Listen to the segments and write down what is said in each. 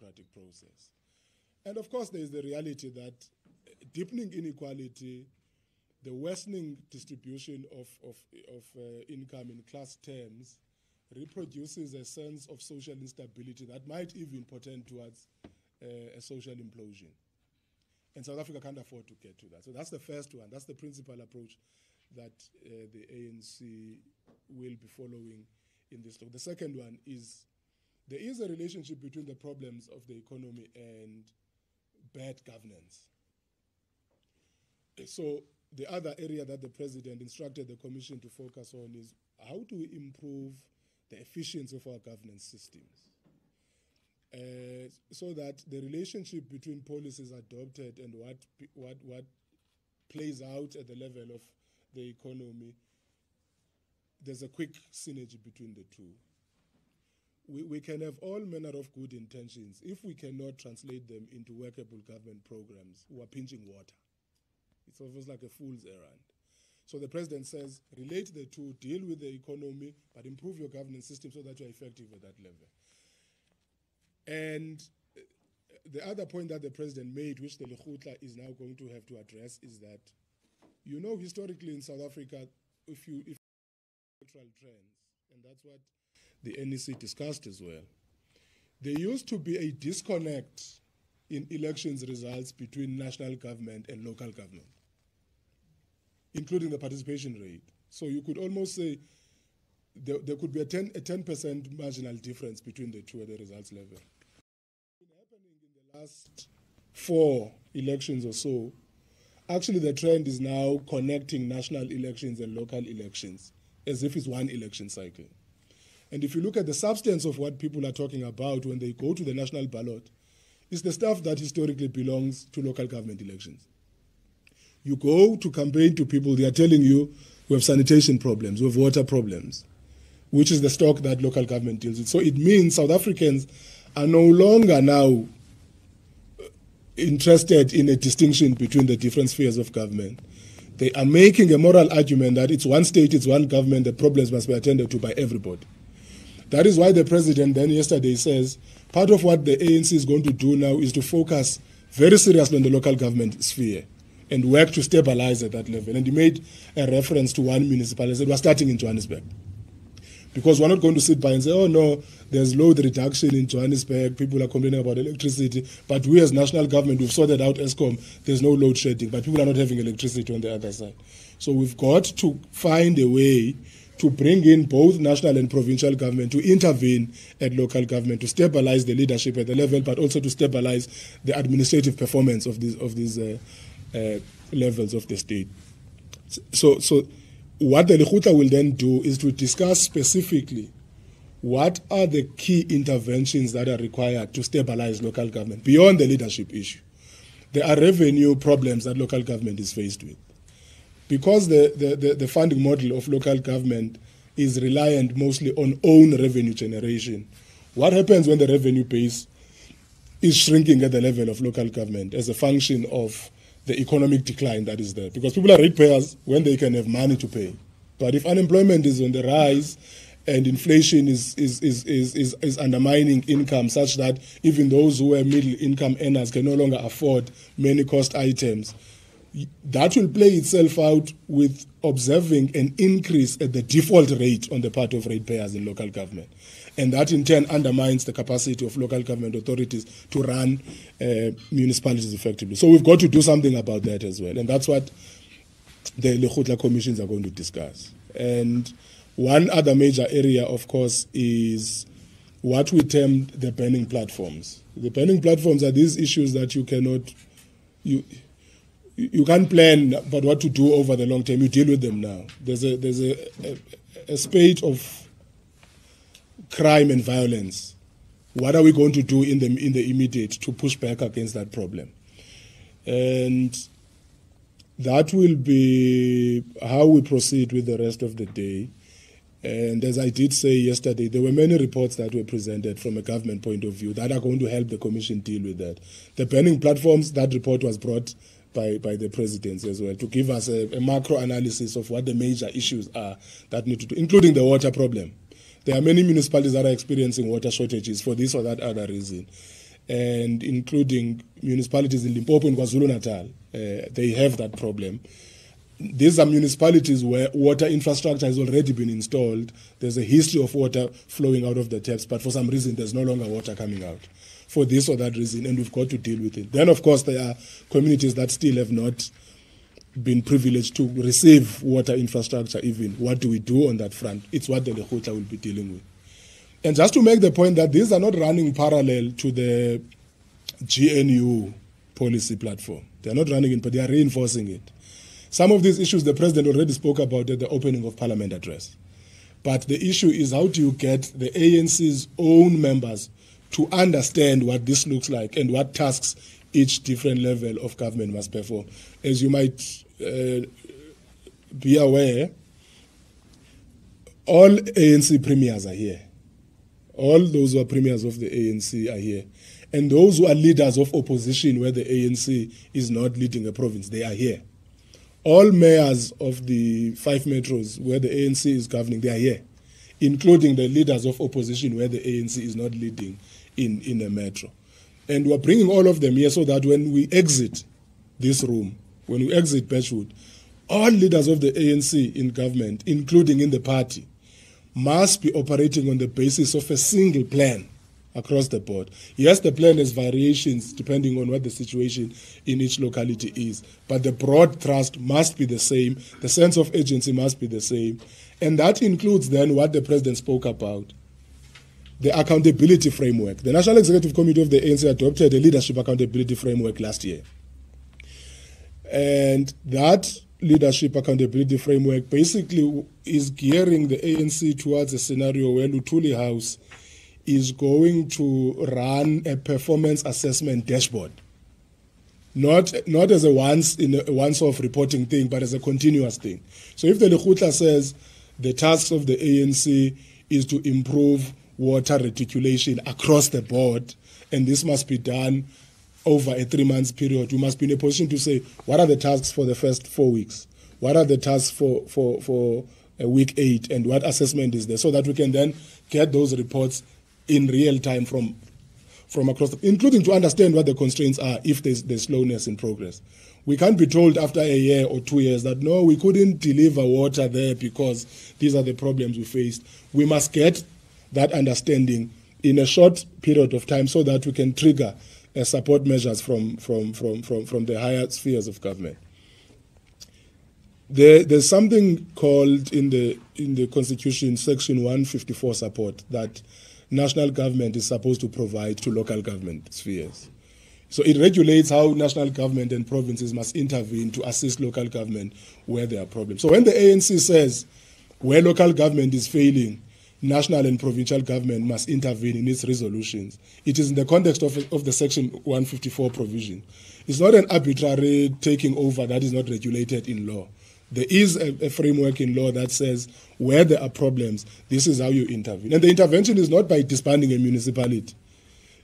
democratic process. And of course, there is the reality that deepening inequality, the worsening distribution of income in class terms, reproduces a sense of social instability that might even portend towards a social implosion. And South Africa can't afford to get to that. So that's the first one. That's the principal approach that the ANC will be following in this talk. The second one is there is a relationship between the problems of the economy and bad governance. So the other area that the president instructed the commission to focus on is how do we improve the efficiency of our governance systems so that the relationship between policies adopted and what plays out at the level of the economy, there's a quick synergy between the two. We can have all manner of good intentions. If we cannot translate them into workable government programs, we are pinching water. It's almost like a fool's errand. So the president says, relate the two, deal with the economy, but improve your governance system so that you're effective at that level. And the other point that the president made, which the Lekgotla is now going to have to address, is that, you know, historically in South Africa, if you cultural trends, and that's what the NEC discussed as well, there used to be a disconnect in elections results between national government and local government, including the participation rate. So you could almost say there could be a 10% marginal difference between the two at the results level. It's been happening in the last 4 elections or so. Actually, the trend is now connecting national elections and local elections as if it's one election cycle. And if you look at the substance of what people are talking about when they go to the national ballot, it's the stuff that historically belongs to local government elections. You go to campaign to people, they are telling you, we have sanitation problems, we have water problems, which is the stock that local government deals with. So it means South Africans are no longer now interested in a distinction between the different spheres of government. They are making a moral argument that it's one state, it's one government, the problems must be attended to by everybody. That is why the president then yesterday says, part of what the ANC is going to do now is to focus very seriously on the local government sphere and work to stabilize at that level. And he made a reference to one municipality. He said, we're starting in Johannesburg. Because we're not going to sit by and say, oh no, there's load reduction in Johannesburg, people are complaining about electricity, but we as national government, we've sorted out ESCOM, there's no load shedding, but people are not having electricity on the other side. So we've got to find a way to bring in both national and provincial government to intervene at local government, to stabilize the leadership at the level, but also to stabilize the administrative performance of these levels of the state. So what the Lekgotla will then do is to discuss specifically what are the key interventions that are required to stabilize local government beyond the leadership issue. There are revenue problems that local government is faced with. Because the funding model of local government is reliant mostly on own revenue generation, what happens when the revenue base is shrinking at the level of local government as a function of the economic decline that is there? Because people are ratepayers when they can have money to pay. But if unemployment is on the rise and inflation is undermining income such that even those who are middle income earners can no longer afford many cost items, that will play itself out with observing an increase at the default rate on the part of ratepayers in local government. And that in turn undermines the capacity of local government authorities to run municipalities effectively. So we've got to do something about that as well. And that's what the Lekgotla commissions are going to discuss. And one other major area, of course, is what we termed the burning platforms. The burning platforms are these issues that you cannot... You can't plan about what to do over the long term. You deal with them now. There's a spate of crime and violence. What are we going to do in the immediate to push back against that problem? And that will be how we proceed with the rest of the day. And as I did say yesterday, there were many reports that were presented from a government point of view that are going to help the Commission deal with that. The burning platforms, that report was brought by the presidency as well, to give us a macro analysis of what the major issues are that need to do, including the water problem. There are many municipalities that are experiencing water shortages for this or that other reason. and including municipalities in Limpopo and KwaZulu-Natal, they have that problem. These are municipalities where water infrastructure has already been installed. There's a history of water flowing out of the taps, but for some reason there's no longer water coming out for this or that reason, and we've got to deal with it. Then, of course, there are communities that still have not been privileged to receive water infrastructure even. What do we do on that front? It's what the Lekgotla will be dealing with. And just to make the point that these are not running parallel to the GNU policy platform. They are not running in, but they are reinforcing it. Some of these issues the president already spoke about at the opening of parliament address. But the issue is, how do you get the ANC's own members to understand what this looks like and what tasks each different level of government must perform? As you might be aware, all ANC premiers are here. All those who are premiers of the ANC are here. And those who are leaders of opposition where the ANC is not leading a province, they are here. All mayors of the 5 metros where the ANC is governing, they are here, including the leaders of opposition where the ANC is not leading in a metro. And we're bringing all of them here so that when we exit this room, when we exit Birchwood, all leaders of the ANC in government, including in the party, must be operating on the basis of a single plan across the board. Yes, the plan has variations depending on what the situation in each locality is, but the broad thrust must be the same, the sense of agency must be the same, and that includes then what the president spoke about, the accountability framework. The National Executive Committee of the ANC adopted a leadership accountability framework last year. And that leadership accountability framework basically is gearing the ANC towards a scenario where Luthuli House is going to run a performance assessment dashboard. Not as a once-off reporting thing, but as a continuous thing. So if the Lekgotla says the tasks of the ANC is to improve water reticulation across the board, and this must be done over a 3-month period, you must be in a position to say, what are the tasks for the first 4 weeks? What are the tasks for week 8, and what assessment is there? So that we can then get those reports in real time from across, including to understand what the constraints are if there's slowness in progress. We can't be told after a year or 2 years that, no, we couldn't deliver water there because these are the problems we faced. We must get that understanding in a short period of time so that we can trigger support measures from the higher spheres of government. There's something called in the Constitution, Section 154 support, that national government is supposed to provide to local government spheres. So it regulates how national government and provinces must intervene to assist local government where there are problems. So when the ANC says where local government is failing, national and provincial government must intervene in its resolutions, it is in the context of the Section 154 provision. It's not an arbitrary taking over that is not regulated in law. There is a framework in law that says where there are problems, this is how you intervene. And the intervention is not by disbanding a municipality.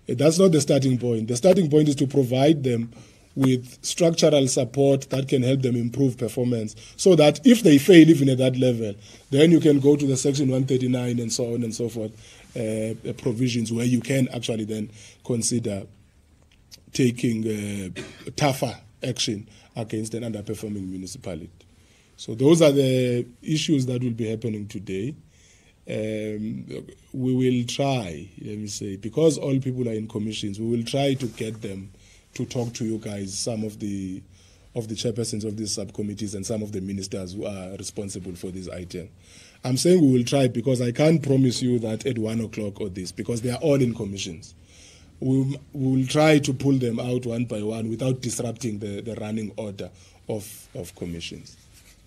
That's not the starting point. The starting point is to provide them with structural support that can help them improve performance, so that if they fail even at that level, then you can go to the Section 139 and so on and so forth, provisions where you can actually then consider taking tougher action against an underperforming municipality. So those are the issues that will be happening today. We will try, let me say, because all people are in commissions, we will try to get them to talk to you guys, some of the chairpersons of these subcommittees and some of the ministers who are responsible for this item. I'm saying we will try because I can't promise you that at 1 o'clock or this, because they are all in commissions. We will try to pull them out one by one without disrupting the running order of commissions.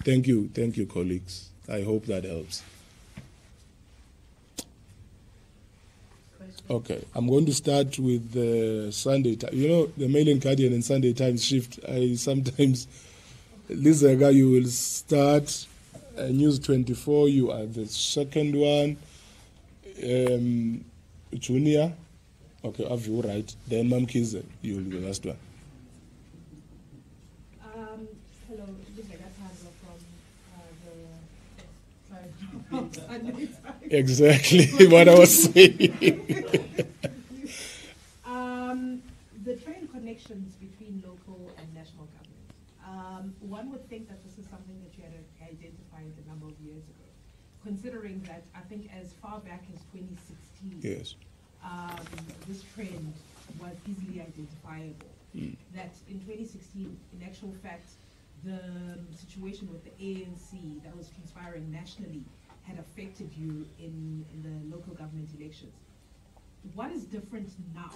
Thank you, colleagues. I hope that helps. Okay, I'm going to start with the Sunday Times. You know, the Mail and Guardian and Sunday Times shift. I sometimes, Lizega, you will start News 24, you are the second one. Junior, okay, have you right. Then Mam Kize, you will be the last one. Hello, Lizega Tanzo from the Sunday Times. Exactly what I was saying. the trade connections between local and national government. One would think that this is something that you had identified a number of years ago, considering that I think as far back as 2016, Yes. This trend was easily identifiable. That in 2016, in actual fact, the situation with the ANC that was transpiring nationally had affected you in the local government elections. What is different now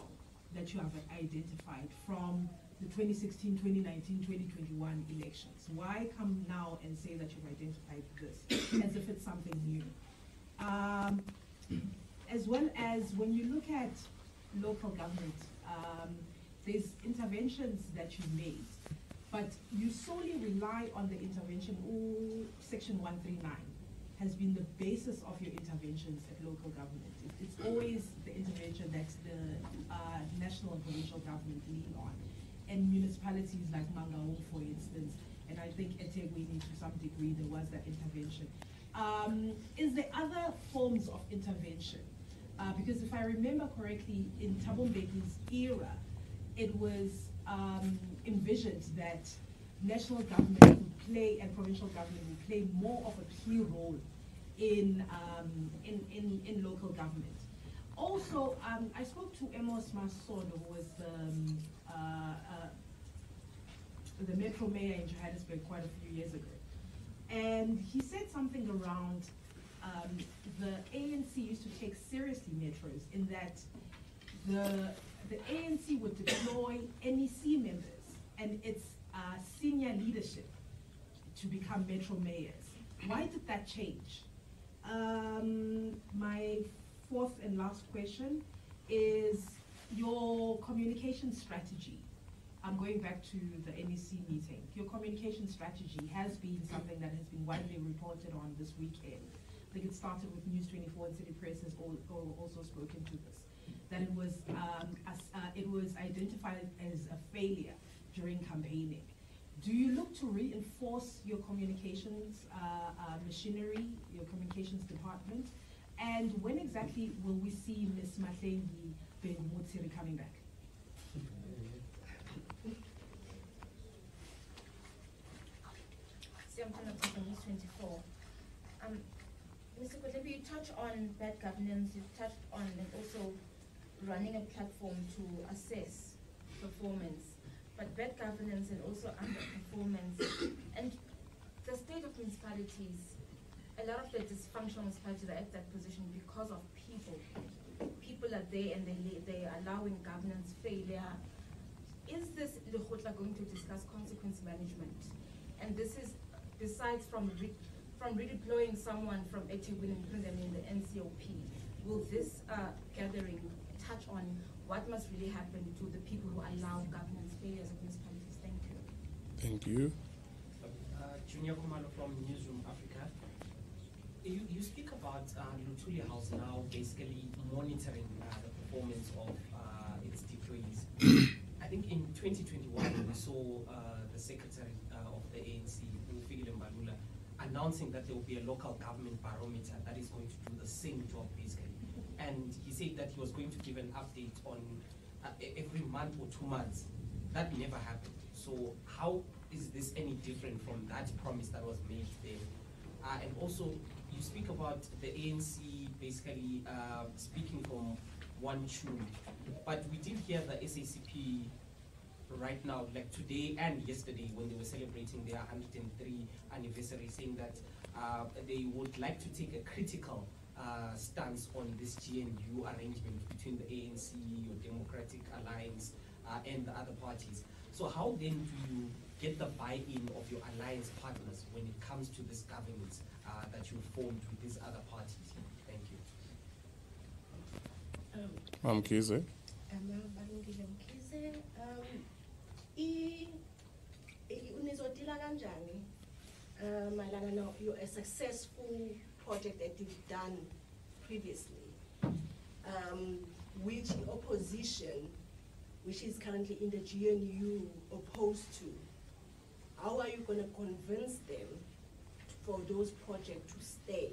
that you have identified from the 2016, 2019, 2021 elections? Why come now and say that you've identified this as if it's something new? As well as when you look at local government, there's interventions that you made, but you solely rely on the intervention, Section 139 has been the basis of your interventions at local government. It's always the intervention that the national and provincial government lean on. And municipalities like Mangaung, for instance, and I think eThekwini to some degree there was that intervention. Is there other forms of intervention? Because if I remember correctly, in Thabo Mbeki's era, it was envisioned that national government would play and provincial government would play more of a key role in local government. Also, I spoke to Amos Masondo, who was the Metro Mayor in Johannesburg quite a few years ago. And he said something around the ANC used to take seriously metros in that the ANC would deploy NEC members and its senior leadership to become metro mayors. Why did that change? My fourth and last question is your communication strategy. I'm going back to the NEC meeting. Your communication strategy has been something that has been widely reported on this weekend. I think it started with News 24 and City Press has also spoken to this. That it was identified as a failure during campaigning. Do you look to reinforce your communications machinery, your communications department? And when exactly will we see Ms. Mahlengi Bengutsiri coming back? I'm from News 24. Mr. Godlimpi, you touched on bad governance, you touched on also running a platform to assess performance, but bad governance and also underperformance. And the state of municipalities, a lot of the dysfunctional municipalities are at that position because of people. People are there and they are allowing governance failure. Is this Lekgotla going to discuss consequence management? And this is besides from redeploying someone from eThekwini and putting them in the NCOP, will this gathering touch on what must really happen to the people who allow governance failures of municipalities? Thank you. Thank you. Junior Kumalo from Newsroom Africa. You speak about Luthuli House now basically monitoring the performance of its deployees. I think in 2021 we saw the secretary of the ANC, Mbalula, announcing that there will be a local government barometer that is going to do the same job basically. And he said that he was going to give an update on every month or 2 months. That never happened. So how is this any different from that promise that was made there? And also, you speak about the ANC basically speaking from one tune, but we did hear the SACP right now, like today and yesterday, when they were celebrating their 103 anniversary, saying that they would like to take a critical stance on this GNU arrangement between the ANC, your Democratic Alliance, and the other parties. So how then do you get the buy-in of your alliance partners when it comes to this governance that you formed with these other parties? Thank you. Mkize. Unizodila kanjani mayelana no a successful project that you've done previously, which opposition, which is currently in the GNU, opposed to? How are you going to convince them for those projects to stay?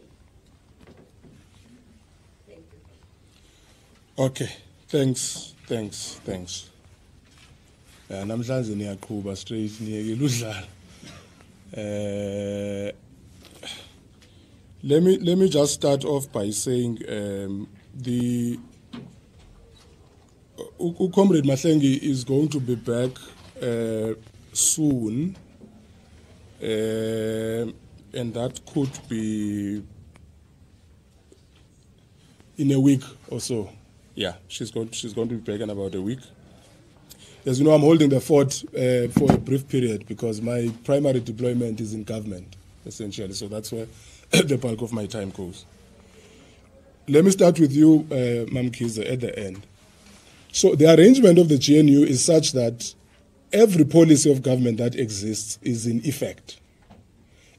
Thank you. Okay, thanks. namhlanje niyaqhuba straight niyekela udlala. Let me just start off by saying the Comrade Mahlengi is going to be back soon, and that could be in a week or so. Yeah, she's going to be back in about a week. As you know, I'm holding the fort for a brief period because my primary deployment is in government, essentially. So that's where the bulk of my time goes. Let me start with you, Mam Kiza, at the end. So the arrangement of the GNU is such that every policy of government that exists is in effect.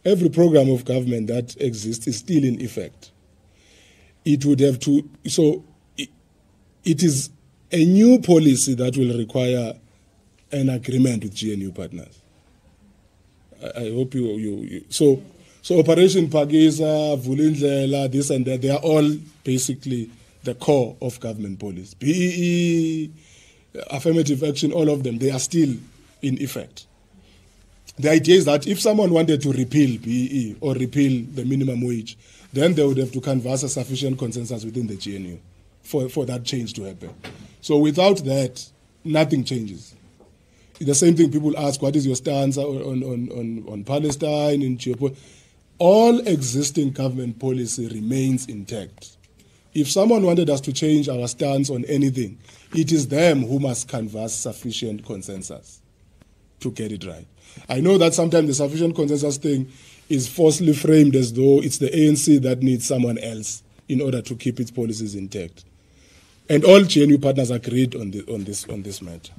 Every program of government that exists is still in effect. It would have to, so it is a new policy that will require an agreement with GNU partners. I hope so Operation Pagisa, Vulindlela, this and that, they are all basically the core of government policy. BEE, affirmative action, all of them, they are still in effect. The idea is that if someone wanted to repeal BEE or repeal the minimum wage, then they would have to canvass a sufficient consensus within the GNU for that change to happen. So without that, nothing changes. The same thing people ask, what is your stance on Palestine, in geopolitics? All existing government policy remains intact. If someone wanted us to change our stance on anything, it is them who must canvass sufficient consensus to get it right. I know that sometimes the sufficient consensus thing is falsely framed as though it's the ANC that needs someone else in order to keep its policies intact. And all GNU partners agreed on this matter.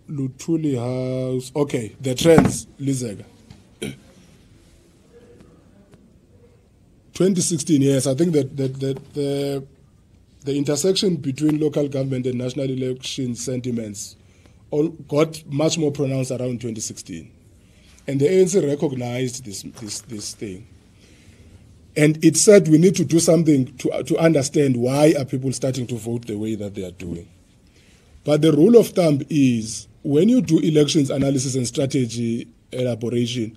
Lutuli House. Okay, the trends, Lizega. 2016, yes, I think that the intersection between local government and national election sentiments got much more pronounced around 2016. And the ANC recognized this thing. And it said we need to do something to understand why are people starting to vote the way that they are doing. But the rule of thumb is when you do elections analysis and strategy elaboration,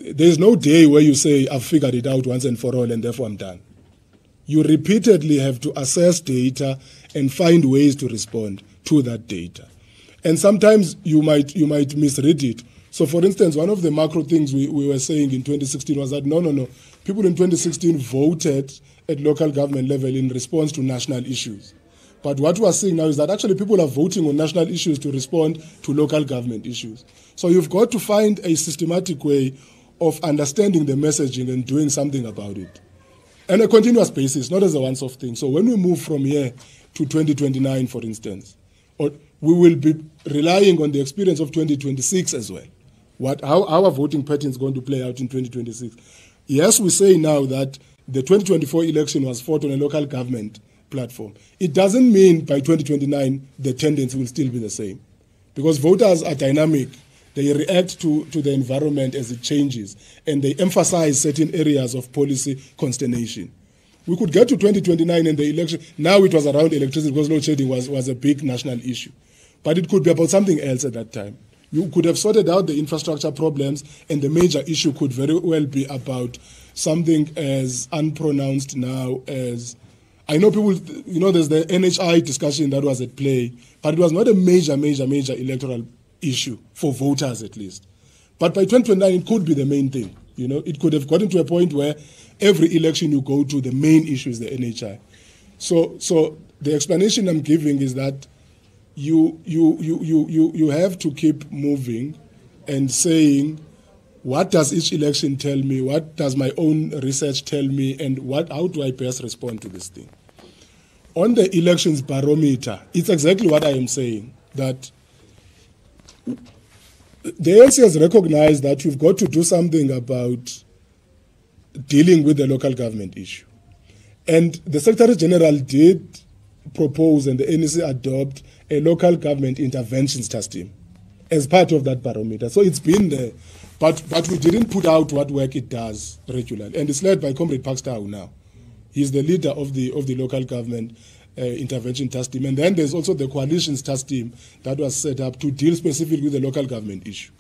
there's no day where you say, I've figured it out once and for all and therefore I'm done. You repeatedly have to assess data and find ways to respond to that data. And sometimes you might misread it. So for instance, one of the macro things we were saying in 2016 was that no, people in 2016 voted at local government level in response to national issues. But what we are seeing now is that actually people are voting on national issues to respond to local government issues. So you've got to find a systematic way of understanding the messaging and doing something about it. On a continuous basis, not as a once-off thing. So when we move from here to 2029, for instance, or we will be relying on the experience of 2026 as well. How our voting pattern is going to play out in 2026. Yes, we say now that the 2024 election was fought on a local government platform. It doesn't mean by 2029 the tendency will still be the same. Because voters are dynamic. They react to the environment as it changes, and they emphasize certain areas of policy consternation. We could get to 2029 and the election, now it was around electricity because load shedding was a big national issue. But it could be about something else at that time. You could have sorted out the infrastructure problems, and the major issue could very well be about something as unpronounced now as, I know people, there's the NHI discussion that was at play, but it was not a major electoral issue for voters at least. But by 2029, it could be the main thing. It could have gotten to a point where every election you go to, the main issue is the NHI. So the explanation I'm giving is that you have to keep moving and saying, what does each election tell me? What does my own research tell me? And how do I best respond to this thing? On the elections barometer, it's exactly what I am saying, that the ANC has recognized that you've got to do something about dealing with the local government issue. And the Secretary General did propose and the NEC adopt a local government interventions task team as part of that barometer. So it's been there, but we didn't put out what work it does regularly. And it's led by Comrade Pakstau now. He's the leader of the local government intervention task team. And then there's also the coalitions task team that was set up to deal specifically with the local government issue.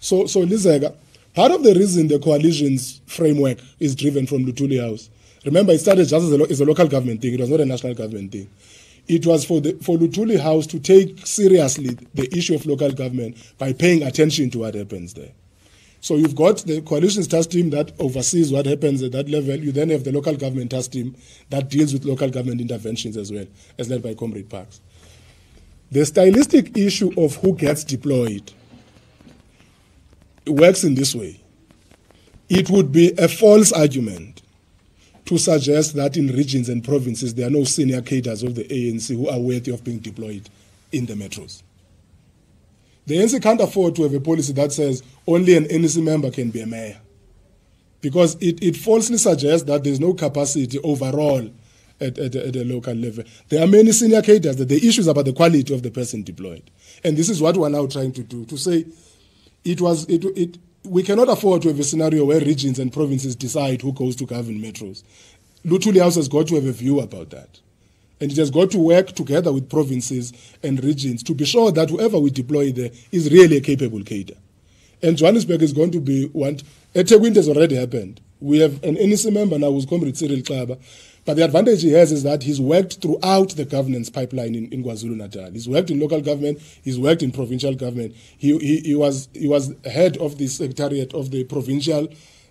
So Lizega, part of the reason the coalitions framework is driven from Luthuli House, remember it started just as a local government thing, it was not a national government thing. It was for Luthuli House to take seriously the issue of local government by paying attention to what happens there. So you've got the coalitions task team that oversees what happens at that level. You then have the local government task team that deals with local government interventions as well, as led by Comrade Parks. The stylistic issue of who gets deployed works in this way. It would be a false argument to suggest that in regions and provinces there are no senior cadres of the ANC who are worthy of being deployed in the metros. The ANC can't afford to have a policy that says only an ANC member can be a mayor, because it falsely suggests that there's no capacity overall at a local level. There are many senior cadres that the issue is about the quality of the person deployed. And this is what we're now trying to do, to say we cannot afford to have a scenario where regions and provinces decide who goes to govern metros. Luthuli House has got to have a view about that. And it has got to work together with provinces and regions to be sure that whoever we deploy there is really a capable cadre. And Johannesburg is going to be one. eThekwini has already happened. We have an NEC member now who's Comrade Cyril Xaba. But the advantage he has is that he's worked throughout the governance pipeline in KwaZulu-Natal. He's worked in local government. He's worked in provincial government. He was head of the secretariat of the Provincial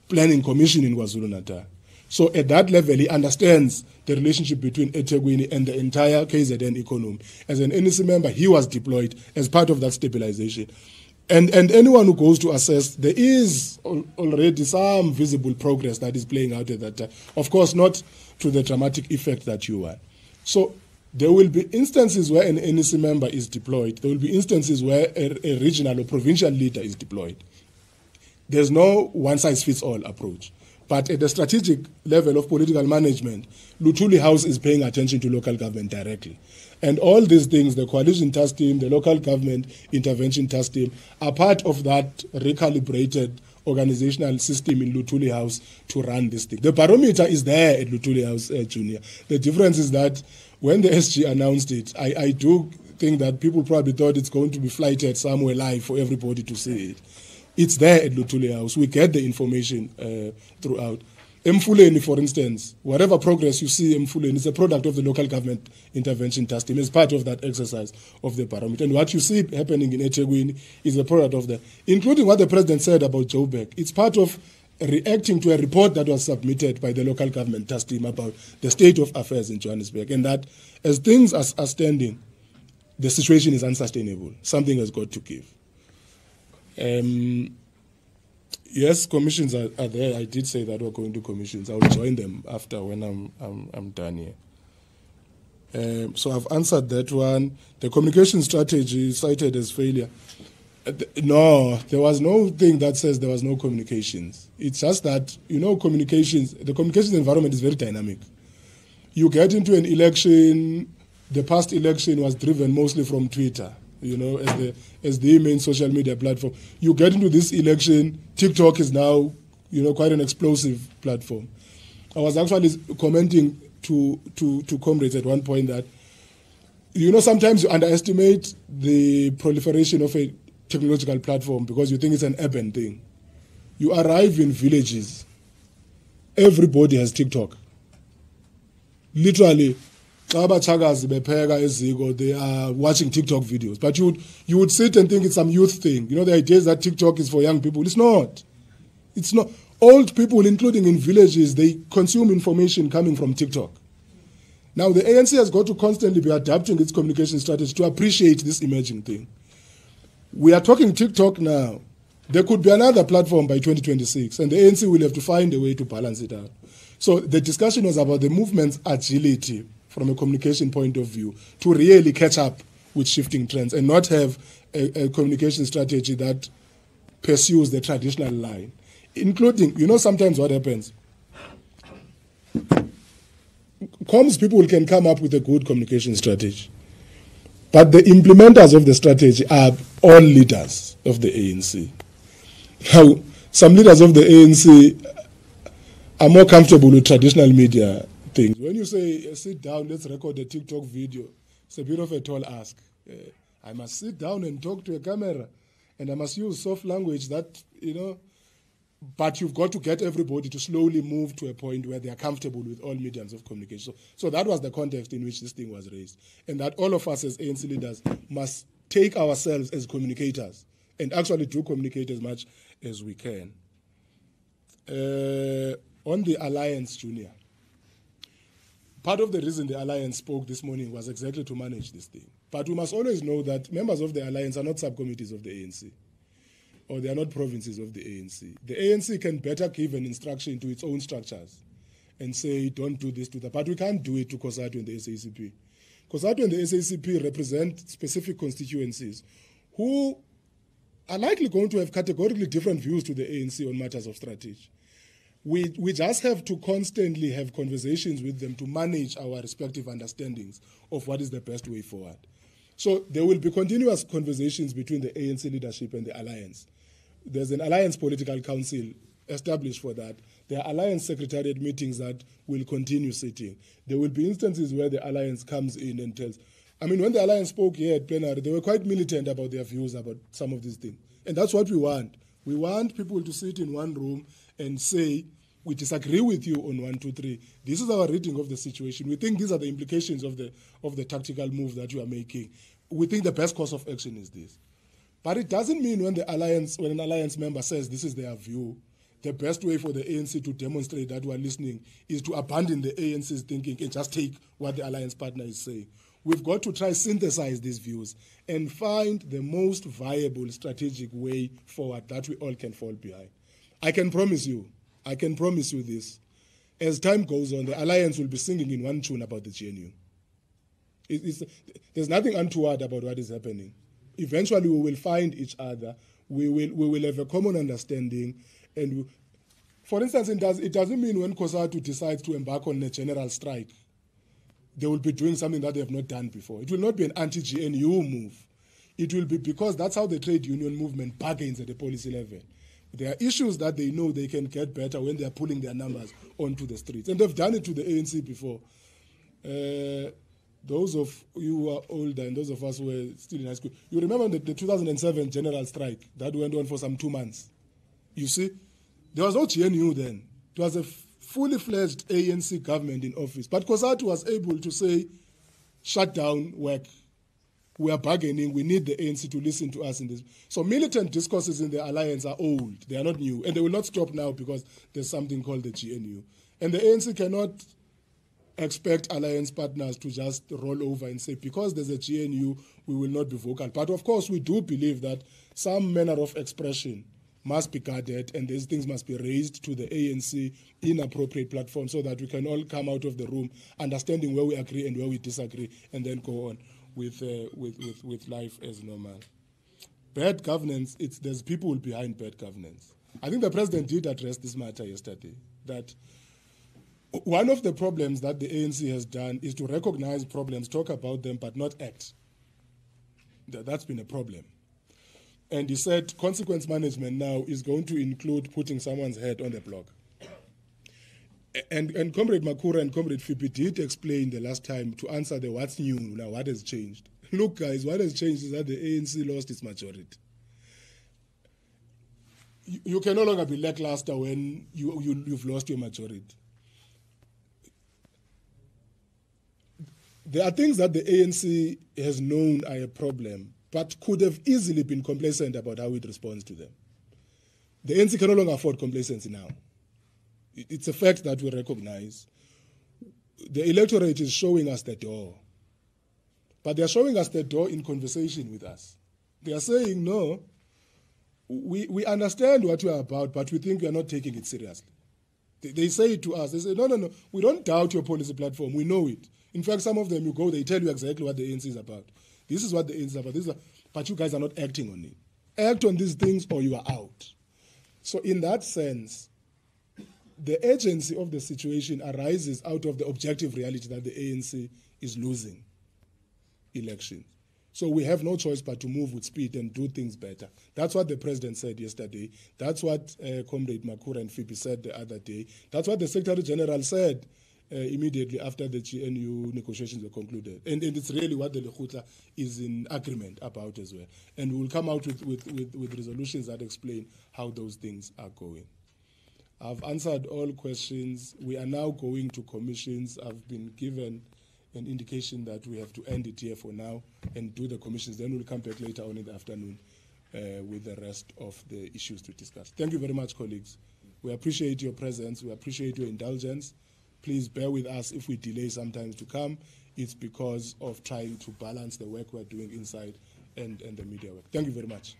Planning Commission in KwaZulu-Natal. So at that level, he understands the relationship between eThekwini and the entire KZN economy. As an NEC member, he was deployed as part of that stabilization. And anyone who goes to assess, there is already some visible progress that is playing out at that time. Of course, not to the dramatic effect that you want. So there will be instances where an NEC member is deployed. There will be instances where a regional or provincial leader is deployed. There's no one-size-fits-all approach. But at the strategic level of political management, Luthuli House is paying attention to local government directly. And all these things, the coalition task team, the local government intervention task team, are part of that recalibrated organizational system in Luthuli House to run this thing. The barometer is there at Luthuli House, Junior. The difference is that when the SG announced it, I do think that people probably thought it's going to be flighted somewhere live for everybody to see it. It's there at Luthuli House. We get the information throughout. Emfuleni, for instance, whatever progress you see in Emfuleni is a product of the local government intervention task team. It's part of that exercise of the barometer. And what you see happening in eThekwini is a product of that, including what the president said about Joburg. It's part of reacting to a report that was submitted by the local government task team about the state of affairs in Johannesburg, and that as things are standing, the situation is unsustainable. Something has got to give. Yes, commissions are there. I did say that we're going to commissions. I will join them after when I'm done here. So I've answered that one. The communication strategy cited as failure. No, there was no thing that says there was no communications. It's just that, communications, the communications environment is very dynamic. You get into an election, the past election was driven mostly from Twitter, as the main social media platform. You get into this election, TikTok is now, quite an explosive platform. I was actually commenting to comrades at one point that, sometimes you underestimate the proliferation of a technological platform because you think it's an urban thing. You arrive in villages, everybody has TikTok. Literally, they are watching TikTok videos. But you would sit and think it's some youth thing. The idea is that TikTok is for young people. It's not. It's not. Old people, including in villages, they consume information coming from TikTok. Now, the ANC has got to constantly be adapting its communication strategy to appreciate this emerging thing. We are talking TikTok now. There could be another platform by 2026, and the ANC will have to find a way to balance it out. So the discussion was about the movement's agility from a communication point of view to really catch up with shifting trends and not have a communication strategy that pursues the traditional line, including, sometimes what happens. Comms people can come up with a good communication strategy, but the implementers of the strategy are all leaders of the ANC. Now, some leaders of the ANC are more comfortable with traditional media things. When you say, sit down, let's record a TikTok video, it's a bit of a tall ask. I must sit down and talk to a camera, and I must use soft language that, but you've got to get everybody to slowly move to a point where they are comfortable with all mediums of communication. So that was the context in which this thing was raised. And that all of us as ANC leaders must take ourselves as communicators and actually do communicate as much as we can. On the Alliance, Junior, part of the reason the Alliance spoke this morning was exactly to manage this thing. But we must always know that members of the Alliance are not subcommittees of the ANC, or they are not provinces of the ANC. The ANC can better give an instruction to its own structures and say, don't do this, do that. But we can't do it to COSATU and the SACP. COSATU and the SACP represent specific constituencies who are likely going to have categorically different views to the ANC on matters of strategy. We just have to constantly have conversations with them to manage our respective understandings of what is the best way forward. So there will be continuous conversations between the ANC leadership and the Alliance. There's an Alliance Political Council established for that. There are Alliance Secretariat meetings that will continue sitting. There will be instances where the Alliance comes in and tells. When the Alliance spoke here at plenary, they were quite militant about their views about some of these things. And that's what we want. We want people to sit in one room and say, we disagree with you on 1, 2, 3. This is our reading of the situation. We think these are the implications of the tactical move that you are making. We think the best course of action is this. But it doesn't mean when an alliance member says this is their view, the best way for the ANC to demonstrate that we are listening is to abandon the ANC's thinking and just take what the alliance partner is saying. We've got to try synthesize these views and find the most viable strategic way forward that we all can fall behind. I can promise you this. As time goes on, the alliance will be singing in one tune about the GNU. There's nothing untoward about what is happening. Eventually, we will find each other. We will have a common understanding. And for instance, it doesn't mean when COSATU decides to embark on a general strike, they will be doing something that they have not done before. It will not be an anti-GNU move. It will be because that's how the trade union movement bargains at the policy level. There are issues that they know they can get better when they are pulling their numbers onto the streets. And they've done it to the ANC before. Those of you who are older and those of us who were still in high school, you remember the 2007 general strike that went on for some 2 months. You see, there was no GNU then. It was a fully fledged ANC government in office. But COSATU was able to say, shut down work. We are bargaining. We need the ANC to listen to us in this. So militant discourses in the alliance are old. They are not new. And they will not stop now because there's something called the GNU. And the ANC cannot expect alliance partners to just roll over and say, because there's a GNU, we will not be vocal. But of course, we do believe that some manner of expression must be guarded and these things must be raised to the ANC in appropriate platforms so that we can all come out of the room understanding where we agree and where we disagree and then go on with life as normal. Bad governance, there's people behind bad governance. I think the president did address this matter yesterday, that one of the problems that the ANC has done is to recognize problems, talk about them, but not act. That's been a problem. And he said consequence management now is going to include putting someone's head on the block. And Comrade Makura and Comrade Fipi did explain the last time to answer the what's new, now what has changed. Look guys, what has changed is that the ANC lost its majority. You can no longer be lackluster when you've lost your majority. There are things that the ANC has known are a problem, but could have easily been complacent about how it responds to them. The ANC can no longer afford complacency now. It's a fact that we recognize. The electorate is showing us the door. But they are showing us the door in conversation with us. They are saying, no, we understand what you are about, but we think you are not taking it seriously. They say it to us. They say, no, we don't doubt your policy platform. We know it. In fact, some of them, you go, they tell you exactly what the ANC is about. This is what the ANC is about. But you guys are not acting on it. Act on these things or you are out. So in that sense, the urgency of the situation arises out of the objective reality that the ANC is losing elections. So we have no choice but to move with speed and do things better. That's what the president said yesterday. That's what Comrade Makura and Fipi said the other day. That's what the Secretary General said immediately after the GNU negotiations were concluded. And it's really what the Lekgotla is in agreement about as well. And we'll come out with resolutions that explain how those things are going. I've answered all questions. We are now going to commissions. I've been given an indication that we have to end it here for now and do the commissions. Then we'll come back later on in the afternoon with the rest of the issues to discuss. Thank you very much, colleagues. We appreciate your presence. We appreciate your indulgence. Please bear with us if we delay sometimes to come. It's because of trying to balance the work we're doing inside and the media work. Thank you very much.